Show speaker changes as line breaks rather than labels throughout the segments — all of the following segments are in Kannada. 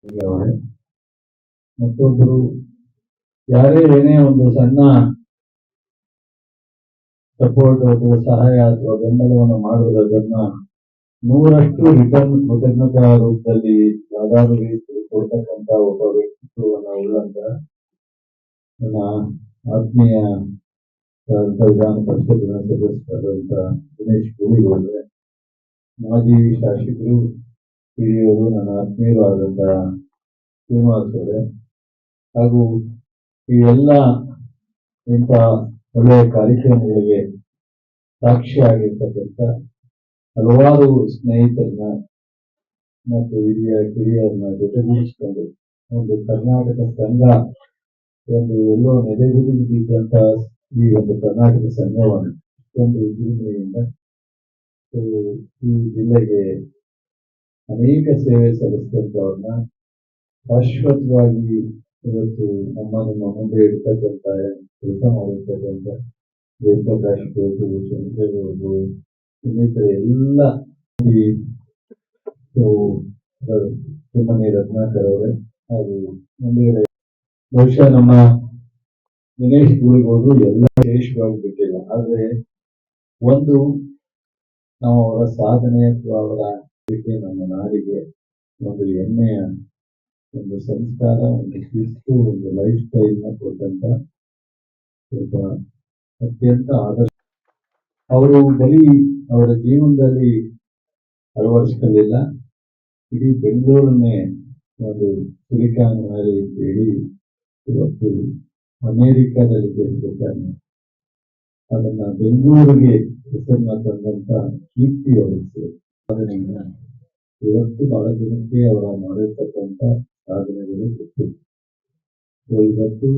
ಅವರೇ ಮತ್ತೊಬ್ಬರು ಯಾರೇ ಏನೇ ಒಂದು ಸಣ್ಣ ಸಪೋರ್ಟ್ ಅಥವಾ ಸಹಾಯ ಅಥವಾ ಬೆಂಬಲವನ್ನು ಮಾಡುವುದನ್ನ ನೂರಷ್ಟು ರಿಟರ್ನ್ ಕೃತಜ್ಞತಾ ರೂಪದಲ್ಲಿ ಯಾವ್ದಾದ್ರು ರೀತಿಯಲ್ಲಿ ಕೊಡ್ತಕ್ಕಂತ ಒಬ್ಬ ವ್ಯಕ್ತಿತ್ವವನ್ನು ಉಳ್ಳಂತ ನನ್ನ ಆತ್ಮೀಯ ವಿಧಾನ ಪರಿಷತ್ತಿನ ಸದಸ್ಯರಾದಂತ ದಿನೇಶ್ ಗೂಳಿಗೌಡ್ರೆ, ಮಾಜಿ ಶಾಸಕರು, ಹಿರಿಯರು, ನನ್ನ ಆತ್ಮೀಯರು ಆದಂತ ಶ್ರೀನಿವಾಸ್ ಅವರೇ, ಹಾಗೂ ಈ ಎಲ್ಲ ಇಂಥ ಒಳ್ಳೆಯ ಕಾರ್ಯಕ್ರಮಗಳಿಗೆ ಸಾಕ್ಷಿಯಾಗಿರ್ತಕ್ಕಂಥ ಹಲವಾರು ಸ್ನೇಹಿತರನ್ನ ಮತ್ತು ಹಿರಿಯ ಕಿರಿಯರನ್ನ ಜೊತೆಗೂಡಿಸಿಕೊಂಡು ಒಂದು ಕರ್ನಾಟಕ ಸಂಘ ಒಂದು ಎಲ್ಲೋ ನೆಲೆಗುದಿಗಿದ್ದಂತ ಈ ಒಂದು ಕರ್ನಾಟಕ ಸಂಘವನ್ನು ಇಷ್ಟೊಂದು ವಿಜೃಂಭಣೆಯಿಂದ ಈ ಜಿಲ್ಲೆಗೆ ಅನೇಕ ಸೇವೆ ಸಲ್ಲಿಸಿದಂಥವ್ರನ್ನ ಶಾಶ್ವತವಾಗಿ ಇವತ್ತು ನಮ್ಮ ಮುಂದೆ ಇರ್ತಕ್ಕಂಥ ಕೆಲಸ ಮಾಡಿರ್ತಕ್ಕಂಥ ಜಯಪ್ರಕಾಶ್ ಗೌಡ್ರು, ಚಂದ್ರೇಗೌಡರು, ಇನ್ನಿತರ ಎಲ್ಲ ಕಿಮ್ಮನೆ ರತ್ನಾಕರ್ ಅವರೇ ಹಾಗೂ ಮುಂದೆ ಬಹುಶಃ ನಮ್ಮ ದಿನೇಶ್ ಗೂಳಿಗೌಡರು ಎಲ್ಲ ವಿಶೇಷವಾಗಿ ಬಿಟ್ಟಿಲ್ಲ. ಆದ್ರೆ ಒಂದು ನಾವು ಅವರ ಸಾಧನೆ ಅಥವಾ ಅವರ ನಮ್ಮ ನಾಡಿಗೆ ಒಂದು ಹೆಮ್ಮೆಯ ಒಂದು ಸಂಸ್ಕಾರ, ಒಂದು ಶಿಸ್ತು, ಒಂದು ಲೈಫ್ ಸ್ಟೈಲ್ ನ ಕೊಟ್ಟಂತ ಒಬ್ಬ ಅತ್ಯಂತ ಆದರ್ಶ. ಅವರು ಬರೀ ಅವರ ಜೀವನದಲ್ಲಿ ಅಳವಡಿಸಿಕೊಳ್ಳಲಿಲ್ಲ, ಇಡೀ ಬೆಂಗಳೂರನ್ನೇ ಒಂದು ಸಿಲಿಕಾನ್ ವ್ಯಾಲಿ ಹೇಳಿ ಇವತ್ತು ಅಮೆರಿಕಾದಲ್ಲಿ ಸೇರಿಸಿದ್ದಾರೆ. ಅದನ್ನ ಬೆಂಗಳೂರಿಗೆ ಹೆಸರನ್ನ ತಂದಂತ ಕೀರ್ತಿ ಅವರಿಗೆ ಸಾಧನೆಯನ್ನ ಇವತ್ತು ಬಹಳ ಜನಕ್ಕೆ ಅವರ ಮಾಡಿರ್ತಕ್ಕಂಥ ಸಾಧನೆಗಳು ಗೊತ್ತಿದೆ. ಇವತ್ತು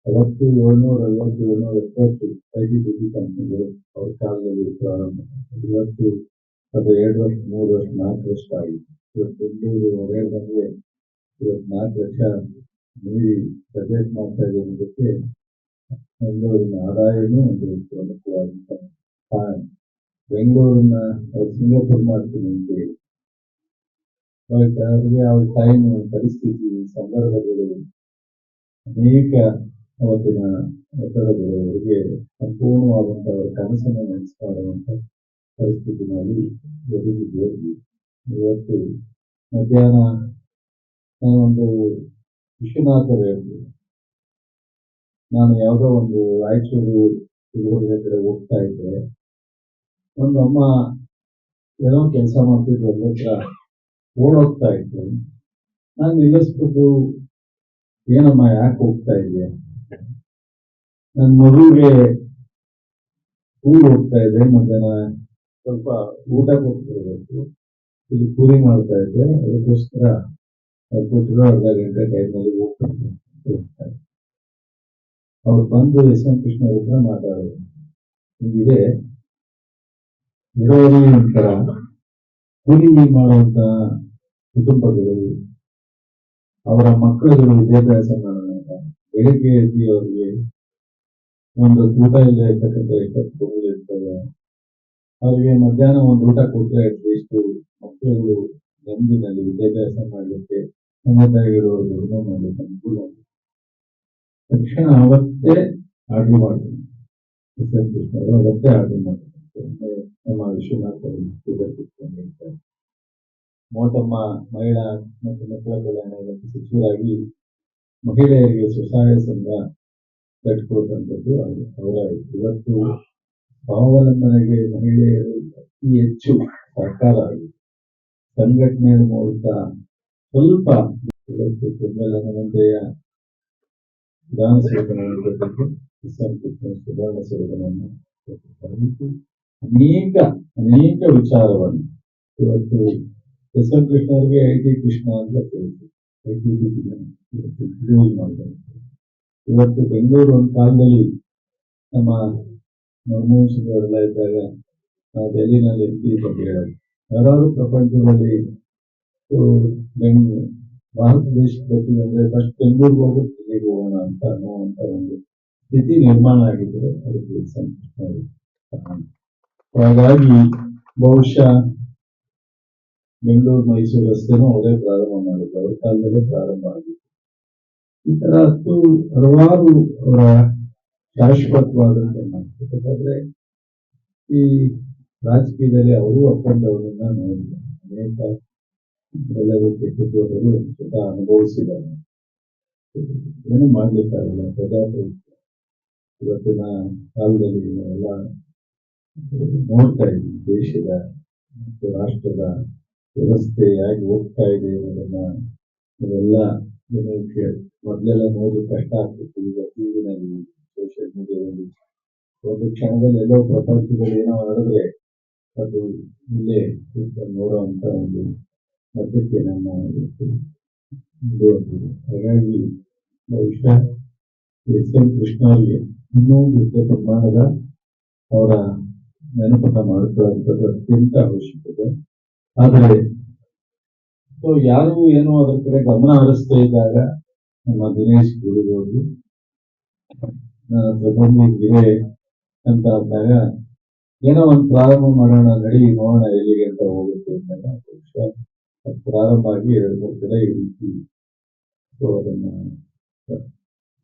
ಅವತ್ತು 750 770 ITBP ಕಂಪನಿಗಳು ಅವ್ರ ಕಾಲದಲ್ಲಿ ಪ್ರಾರಂಭ. ಇವತ್ತು ಅದು 2 ವರ್ಷ 3 ವರ್ಷ 4 ವರ್ಷ ಆಗಿದೆ. ಇವತ್ತು ಬೆಂಗಳೂರು ಹೇಳ್ದಂಗೆ ಇವತ್ತು 4 ವರ್ಷ ಮೀರಿ ಬಜೆಟ್ ಮಾಡ್ತಾ ಇರೋದಕ್ಕೆ ಬೆಂಗಳೂರಿನ ಆದಾಯನೂ ಒಂದು ಪ್ರಮುಖವಾದಂತ ಕಾರಣ. ಬೆಂಗಳೂರಿನ ಅವ್ರು ಸಿಂಗಾಪುರ್ ಮಾಡ್ತೀನಿ ಅಂತ ಹೇಳಿ ಅವರಿಗೆ ಅವ್ರ ಟೈಮ್, ಪರಿಸ್ಥಿತಿ, ಸಂದರ್ಭಗಳು, ಅನೇಕ ಅವತ್ತಿನ ಒತ್ತಡಗಳು ಅವರಿಗೆ ಸಂಪೂರ್ಣವಾದಂತ ಅವರ ಕನಸನ್ನು ನೆನೆಸು ಮಾಡುವಂತ ಪರಿಸ್ಥಿತಿನಲ್ಲಿ ಒದಗಿದ್ದು. ಇವತ್ತು ಮಧ್ಯಾಹ್ನ ನಾನೊಂದು ವಿಶ್ವನಾಥರು ಹೇಳ್ತೀನಿ, ನಾನು ಯಾವುದೋ ಒಂದು ರಾಯಚೂರು ಹುಡುಗರ ಕಡೆ ಹೋಗ್ತಾ ಇದ್ದೆ, ಒಂದು ಅಮ್ಮ ಏನೋ ಕೆಲಸ ಮಾಡ್ತಿದ್ರು, ಎಲ್ಲ ಹತ್ರ ಓಡೋಗ್ತಾ ಇತ್ತು. ನಾನು ನಿಲ್ಲಿಸ್ಬಿಟ್ಟು, ಏನಮ್ಮ ಯಾಕೆ ಹೋಗ್ತಾ ಇದೆಯಾ? ನನ್ನ ಮಗುಗೆ ಸ್ಕೂಲ್ ಹೋಗ್ತಾ ಇದೆ, ಮಧ್ಯಾಹ್ನ ಸ್ವಲ್ಪ ಊಟ ಕೊಡ್ತಿರ್ಬೇಕು, ಇಲ್ಲಿ ಕೂಲಿ ಮಾಡ್ತಾ ಇದ್ದೆ, ಅದಕ್ಕೋಸ್ಕರ ಕೊಟ್ಟಿರೋ ಅರ್ಧ ಗಂಟೆ ಟೈಮ್ನಲ್ಲಿ ಹೋಗ್ತಾ ಇದ್ದೆ. ಅವ್ರು ಬಂದು ಎಸ್.ಎಂ. ಕೃಷ್ಣ ಹತ್ರ ಮಾತಾಡೋದು, ಹಿಂಗಿದೆ ಇರೋರಿ ಒಂಥರ ಕೂಲಿ ಮಾಡುವಂತ ಕುಟುಂಬಗಳು, ಅವರ ಮಕ್ಕಳುಗಳು ವಿದ್ಯಾಭ್ಯಾಸ ಮಾಡೋಣ, ಬೆಳಿಗ್ಗೆ ಎದ್ದು ಅವ್ರಿಗೆ ಒಂದು ಊಟ ಇಲ್ಲ ಇರ್ತಕ್ಕಂಥ ಎಷ್ಟೊತ್ತು ಇರ್ತದೆ, ಅವ್ರಿಗೆ ಮಧ್ಯಾಹ್ನ ಒಂದು ಊಟ ಕೊಟ್ಟರೆ ಅಟ್ಲೀಸ್ಟ್ ಮಕ್ಕಳುಗಳು ನೆಮ್ಮದಿನಲ್ಲಿ ವಿದ್ಯಾಭ್ಯಾಸ ಮಾಡಲಿಕ್ಕೆ ಸಮಯದಾಗಿರೋದು ಮಾಡಲಿಕ್ಕೆ ಅನುಕೂಲ. ತಕ್ಷಣ ಅವತ್ತೇ ಆರ್ಡರ್ ಮಾಡ್ತೀನಿ, ಎಸ್.ಎಂ. ಕೃಷ್ಣ ಅವರು ಅವತ್ತೇ ಆರ್ಡರ್ ಮಾಡ್ತೀನಿ. ನಮ್ಮ ವಿಶ್ವನಾಥ್ ಕುತ್ಕೊಂಡಿರ್ತಾರೆ. ಮೋಟಮ್ಮ ಮಹಿಳಾ ಮತ್ತು ಮಕ್ಕಳ ಕಲ್ಯಾಣ ಇಲಾಖೆ ಸಚಿವರಾಗಿ ಮಹಿಳೆಯರಿಗೆ ಸ್ವಸಹಾಯ ಸಂಘ ಕಟ್ಟಿಕೊಡುವಂಥದ್ದು ಅವರ. ಇವತ್ತು ಸ್ವಾವಲಂಬನೆಗೆ ಮಹಿಳೆಯರು ಅತಿ ಹೆಚ್ಚು ಸರ್ಕಾರ ಸಂಘಟನೆಯ ಮೂಲಕ ಸ್ವಲ್ಪ ಇವತ್ತು ಬೆಂಬಲನಂತೆಯ ವಿಧಾನಸೌಧವನ್ನು ಜೊತೆಗೆ ಸುಧಾರಣಾ ಅನೇಕ ವಿಚಾರವನ್ನು ಇವತ್ತು ಎಸ್.ಎಂ. ಕೃಷ್ಣ ಅವರಿಗೆ ಐಟಿ ಕೃಷ್ಣ ಅಂತ ಕೇಳ್ತೀವಿ, ಯೂಸ್ ಮಾಡ್ತಾರೆ. ಇವತ್ತು ಬೆಂಗಳೂರು ಒಂದು ಕಾಲದಲ್ಲಿ ನಮ್ಮ ಮನಮೋಹನ್ ಸಿಂಗ್ ಅವರೆಲ್ಲ ಇದ್ದಾಗ ನಾವು ಡೆಲ್ಲಿನಲ್ಲಿ MP ಬಗ್ಗೆ ಹೇಳೋದು, ಯಾರಾದ್ರೂ ಪ್ರಪಂಚದಲ್ಲಿ ಭಾರತ ದೇಶಕ್ಕೆ ಬರ್ತೀವಿ ಫಸ್ಟ್ ಬೆಂಗಳೂರಿಗೆ ಹೋಗೋದು, ದಿಲ್ಲಿಗೆ ಹೋಗೋಣ ಅಂತ ಅನ್ನುವಂತ ಒಂದು ಸ್ಥಿತಿ ನಿರ್ಮಾಣ ಆಗಿದ್ರೆ ಅದಕ್ಕೆ ಎಸ್.ಎಂ. ಕೃಷ್ಣ ಅವರು. ಹಾಗಾಗಿ ಬಹುಶಃ ಬೆಂಗಳೂರು ಮೈಸೂರು ರಸ್ತೆನೂ ಅವರೇ ಪ್ರಾರಂಭ ಮಾಡಿದ್ರು, ಅವ್ರ ಕಾಲದಲ್ಲೇ ಪ್ರಾರಂಭ ಆಗಿತ್ತು. ಈ ತರ ಹಲವಾರು ಅವರ ಶಾಶ್ವತವಾದಂತ ಮಾತುಕತೆ. ಈ ರಾಜಕೀಯದಲ್ಲಿ ಅವರು ಅಪ್ ಅಂಡ್ ಡೌನ್ ನೋಡಿದ್ದಾರೆ, ಅನೇಕ ಎಲ್ಲರೂ ಕೆಟ್ಟದ್ದು ಅವರು ಸ್ವತಃ ಅನುಭವಿಸಿದ್ದಾರೆ. ಏನು ಮಾಡ್ಲಿಕ್ಕಾಗಲ್ಲ. ಪ್ರಜಾಪ್ರಭುತ್ವ ಇವತ್ತಿನ ಕಾಲದಲ್ಲಿ ನಾವೆಲ್ಲ ನೋಡ್ತಾ ಇದ್ದೀವಿ. ದೇಶದ ಮತ್ತು ರಾಷ್ಟ್ರದ ವ್ಯವಸ್ಥೆ ಹೇಗೆ ಹೋಗ್ತಾ ಇದೆ ಅನ್ನೋದನ್ನ ಇವೆಲ್ಲ ಜನಕ್ಕೆ ಮೊದಲೆಲ್ಲ ನೋಡಿ ಕಷ್ಟ ಆಗ್ತಿತ್ತು. ಈಗ ಟಿವಿನಲ್ಲಿ, ಸೋಷಿಯಲ್ ಮೀಡಿಯಾದಲ್ಲಿ ಒಂದು ಕ್ಷಣದಲ್ಲಿ ಎಲ್ಲೋ ಪ್ರಪಂಚದಲ್ಲಿ ಏನೋ ನಡೆದ್ರೆ ಅದು ಇಲ್ಲೇ ಕೂತ್ಕೊಂಡು ನೋಡುವಂತ ಒಂದು ಮಧ್ಯಕ್ಕೆ ನಮ್ಮ ಮುಂದುವರೆದಿದೆ. ಹಾಗಾಗಿ ಬಹುಶಃ ಎಸ್ ಎಂ ಕೃಷ್ಣ ಅವರಿಗೆ ಇನ್ನೂ ದೊಡ್ಡ ಪ್ರಮಾಣದ ಅವರ ನೆನಪನ್ನ ಮಾಡಿಕೊಳ್ಳುವಂಥದ್ದು ಅತ್ಯಂತ ಅವಶ್ಯಕತೆ. ಆದರೆ ಯಾರು ಏನೋ ಅದರ ಕಡೆ ಗಮನ ಹರಿಸ್ತಾ ಇದ್ದಾಗ ನಮ್ಮ ದಿನೇಶ್ ಗುಡಿಗೌಡರು ನನ್ನ ಹತ್ರ ಬಂದಿದ್ದೀವಿ ಅಂತ ಅಂದಾಗ ಏನೋ ಒಂದು ಪ್ರಾರಂಭ ಮಾಡೋಣ, ನಡಿ ನೋಡೋಣ ಎಲ್ಲಿಗೆ ಅಂತ ಹೋಗುತ್ತೆ ಅಂದಾಗ ಬಹುಶಃ ಅದು ಪ್ರಾರಂಭ ಆಗಿ 2-3 ಕಡೆ ಈ ರೀತಿ ಅದನ್ನ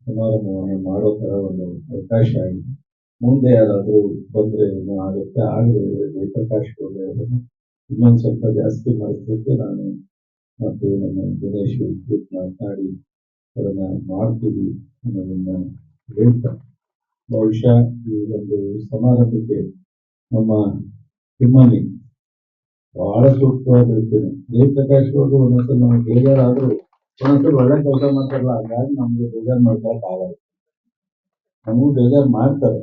ಸಮಾರಂಭವನ್ನು ಮಾಡೋ ತರ ಒಂದು ಅವಕಾಶ ಆಗಿದೆ. ಮುಂದೆ ಯಾರಾದ್ರೂ ಬಂದ್ರೆ ಏನೋ ಆಗುತ್ತೆ. ಆಗದೆ ಜಯಪ್ರಕಾಶ್ ಗೌಡ್ರೆ ಅದನ್ನು ಇನ್ನೊಂದು ಸ್ವಲ್ಪ ಜಾಸ್ತಿ ಮಾಡಿಸ್ಲಿಕ್ಕೆ ನಾನು ಮತ್ತು ನಮ್ಮ ದಿನೇಶ್ ಮಾತನಾಡಿ ಅದನ್ನ ಮಾಡ್ತೀವಿ ಅನ್ನೋದನ್ನ ಹೇಳ್ತಾ, ಬಹುಶಃ ಈ ಒಂದು ಸಮಾರಂಭಕ್ಕೆ ನಮ್ಮ ತಿಮ್ಮನಿ ಬಹಳ ಸೂಕ್ತವಾಗಿರ್ತೇನೆ. ಜಯಪ್ರಕಾಶ್ ಅವರು ಒಂದೊಂದ್ಸಲ ನಮ್ಗೆ ಬೇಜಾರಾದ್ರೂ ಒಂದೊಂದ್ಸಲ ಒಳ್ಳೆ ಕೆಲಸ ಮಾಡ್ತಾರಲ್ಲ, ಹಾಗಾಗಿ ನಮ್ಗೆ ಬೇಜಾರು ಮಾಡ್ಕೊಳಕ್ ಆಗಲ್ಲ. ನಮಗೂ ಬೇಜಾರು ಮಾಡ್ತಾರೆ,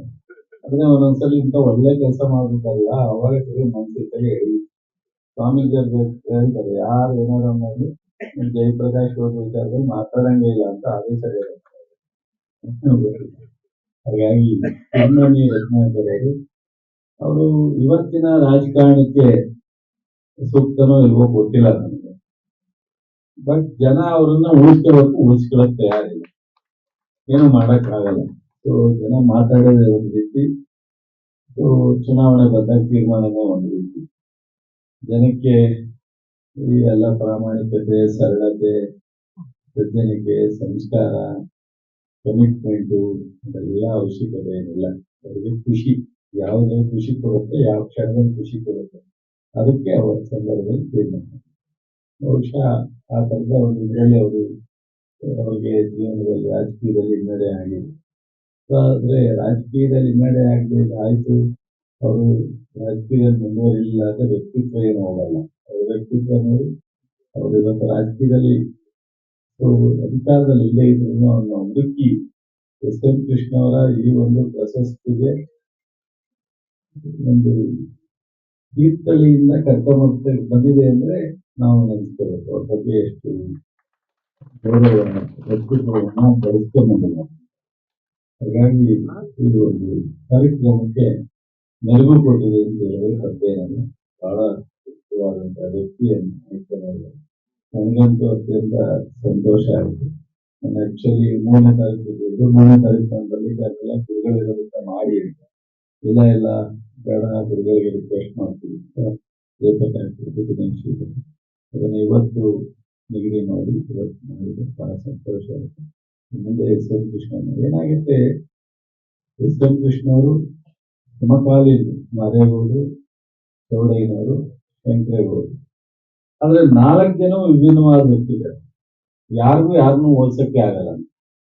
ಆದ್ರೆ ಒಂದೊಂದ್ಸಲ ಇಂಥ ಒಳ್ಳೆ ಕೆಲಸ ಮಾಡ್ಬೇಕಲ್ಲ, ಅವಾಗ ಸರಿ ಮನಸ್ಸಿಗೆ ಹೇಳಿ ಸ್ವಾಮೀಜಿ ಹೇಳ್ತಾರೆ, ಯಾರು ಏನಾದ್ರು ಮಾಡಿ ಜಯಪ್ರಕಾಶ್ ಅವ್ರ ವಿಚಾರದಲ್ಲಿ ಮಾತಾಡಂಗೇ ಇಲ್ಲ ಅಂತ ಆದೇಶ ಹಾಗಾಗಿ ತಿಮ್ಮನಿ ರತ್ನಾಕರ್ ಅವರು ಇವತ್ತಿನ ರಾಜಕಾರಣಕ್ಕೆ ಸೂಕ್ತನೋ ಇಲ್ವೋ ಗೊತ್ತಿಲ್ಲ ನನಗೆ. ಬಟ್ ಜನ ಅವ್ರನ್ನ ಉಳಿಸ್ಕೊಳಕ್ ತಯಾರಿಲ್ಲ, ಏನು ಮಾಡಕ್ ಆಗಲ್ಲ. ಸೊ ಜನ ಮಾತಾಡೋದೇ ಒಂದು ರೀತಿ, ಚುನಾವಣೆ ಬಂದಾಗ ತೀರ್ಮಾನನೇ ಒಂದು ರೀತಿ. ಜನಕ್ಕೆ ಈ ಎಲ್ಲ ಪ್ರಾಮಾಣಿಕತೆ, ಸರಳತೆ, ಸಜ್ಜನಿಕೆ, ಸಂಸ್ಕಾರ, ಕಮಿಟ್ಮೆಂಟು ಅದೆಲ್ಲ ಅವಶ್ಯಕತೆ ಏನಿಲ್ಲ. ಅವರಿಗೆ ಖುಷಿ, ಯಾವುದ್ರಲ್ಲಿ ಖುಷಿ ಕೊಡುತ್ತೆ, ಯಾವ ಕ್ಷಣದಲ್ಲಿ ಖುಷಿ ಕೊಡುತ್ತೆ, ಅದಕ್ಕೆ ಅವರ ಸಂದರ್ಭದಲ್ಲಿ ತೀರ್ಮಾನ. ಬಹುಶಃ ಆ ತರದ ಒಂದು ಇದರಲ್ಲಿ ಅವ್ರಿಗೆ ಜೀವನದಲ್ಲಿ ರಾಜಕೀಯದಲ್ಲಿ ಹಿನ್ನಡೆ ಆಗಿದೆ. ಆದ್ರೆ ರಾಜಕೀಯದಲ್ಲಿ ಹಿನ್ನಡೆ ಆಗದೆ ಆಯ್ತು, ಅವರು ರಾಜಕೀಯದಲ್ಲಿ ಮುಂದುವರಿಲಿಲ್ಲ ಅಂದ್ರೆ ವ್ಯಕ್ತಿತ್ವ ಏನು ಹೋಗಲ್ಲ. ಅವ್ರ ವ್ಯಕ್ತಿತ್ವ ನೋಡಿ, ಅವರು ಇವತ್ತು ರಾಜಕೀಯದಲ್ಲಿ ಅಧಿಕಾರದಲ್ಲಿ ಇಲ್ಲೇ ಇದ್ರು ಅವ್ರನ್ನ ಹುಡುಕಿ ಎಸ್ ಎಂ ಕೃಷ್ಣ ಅವರ ಈ ಒಂದು ಪ್ರಶಸ್ತಿಗೆ ಒಂದು ತೀರ್ಥಹಳ್ಳಿಯಿಂದ ಕರ್ಕೊಂಡ್ ಬಂದಿದೆ ಅಂದ್ರೆ ನಾವು ನೆನೆಸ್ಕೋಬೇಕು ಅವ್ರ ಬಗ್ಗೆ ಎಷ್ಟು ಗೌರವ, ವ್ಯಕ್ತಿತ್ವವನ್ನ ಬೆಳೆಸ್ಕೊಂಡ್ಬಂದಿಲ್ಲ. ಹಾಗಾಗಿ ಇದು ಒಂದು ಕಾರ್ಯಕ್ರಮಕ್ಕೆ ನೆರವು ಕೊಟ್ಟಿದೆ ಅಂತ ಹೇಳಿದ್ರೆ ತಪ್ಪೇನಲ್ಲ. ಬಹಳ ಮುಖ್ಯವಾದಂತಹ ವ್ಯಕ್ತಿಯನ್ನು ಆಯ್ಕೆ ಮಾಡಿದೆ. ನನಗಂತೂ ಅತ್ಯಂತ ಸಂತೋಷ ಆಯಿತು. ನಾನು ಆಕ್ಚುಲಿ 3ನೇ ತಾರೀಕು ನಾನು ಬರ್ಲಿಕ್ಕಾಗಲ್ಲ, ಗುರುಗಳಿರೋದಕ್ಕೆ ಮಾಡಿ ಅಂತ ಇಲ್ಲ ಬೇಡ, ಗುರುಗಳಿಗೆ ರಿಕ್ವೆಸ್ಟ್ ಮಾಡ್ತೀವಿ ಅಂತ ಅದನ್ನ ಇವತ್ತು ನಿಗದಿ ಮಾಡಿ ಇವತ್ತು ಮಾಡಿದೆ. ಬಹಳ ಸಂತೋಷ ಆಯಿತು. ಮುಂದೆ ಎಸ್ ಎಂ ಕೃಷ್ಣ ಏನಾಗುತ್ತೆ, ಎಸ್ ಎಂ ಕೃಷ್ಣ ಅವರು ಸಮಕಾಲೀನ ಮಾದೇಗೌಡರು, ಚೌಡಯ್ಯನವರು, ಶಂಕರೇಗೌಡರು, ಆದ್ರೆ 4 ಜನ ವಿಭಿನ್ನವಾದ ವ್ಯಕ್ತಿಗಳು. ಯಾರಿಗೂ ಯಾರನ್ನೂ ಹೋಲ್ಸಕ್ಕೆ ಆಗಲ್ಲ.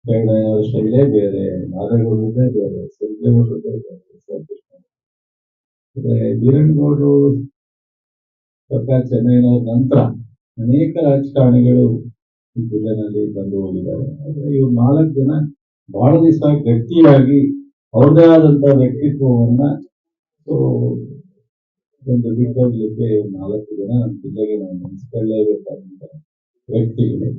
ಚೌಡಯ್ಯನವರ ಶೈಲೇ ಬೇರೆ, ಮಾದೇಗೌಡರದೇ ಬೇರೆ, ಶಂಕರೇಗೌಡರದೇ ಬೇರೆ, ವೀರಣ್ಣಗೌಡರು, ಸರ್ಕಾರ ಚೆನ್ನೈನವರ ನಂತರ ಅನೇಕ ರಾಜಕಾರಣಿಗಳು ಈ ಜಿಲ್ಲೆನಲ್ಲಿ ಬಂದು ಹೋಗಿದ್ದಾರೆ. ಆದ್ರೆ ಇವ್ರು 4 ಜನ ಬಹಳ ದಿವಸ ಗಟ್ಟಿಯಾಗಿ ಅವ್ರದೇ ಆದಂತ ವ್ಯಕ್ತಿತ್ವವನ್ನ ಒಂದು ಬಿಟ್ಟೋಗ್ಲಿಕ್ಕೆ 4 ಜನ ನಮ್ಮ ಜಿಲ್ಲೆಗೆ ನಾವು ನೆನೆಸ್ಕೊಳ್ಳೇಬೇಕಾದಂತ ವ್ಯಕ್ತಿಗಳು.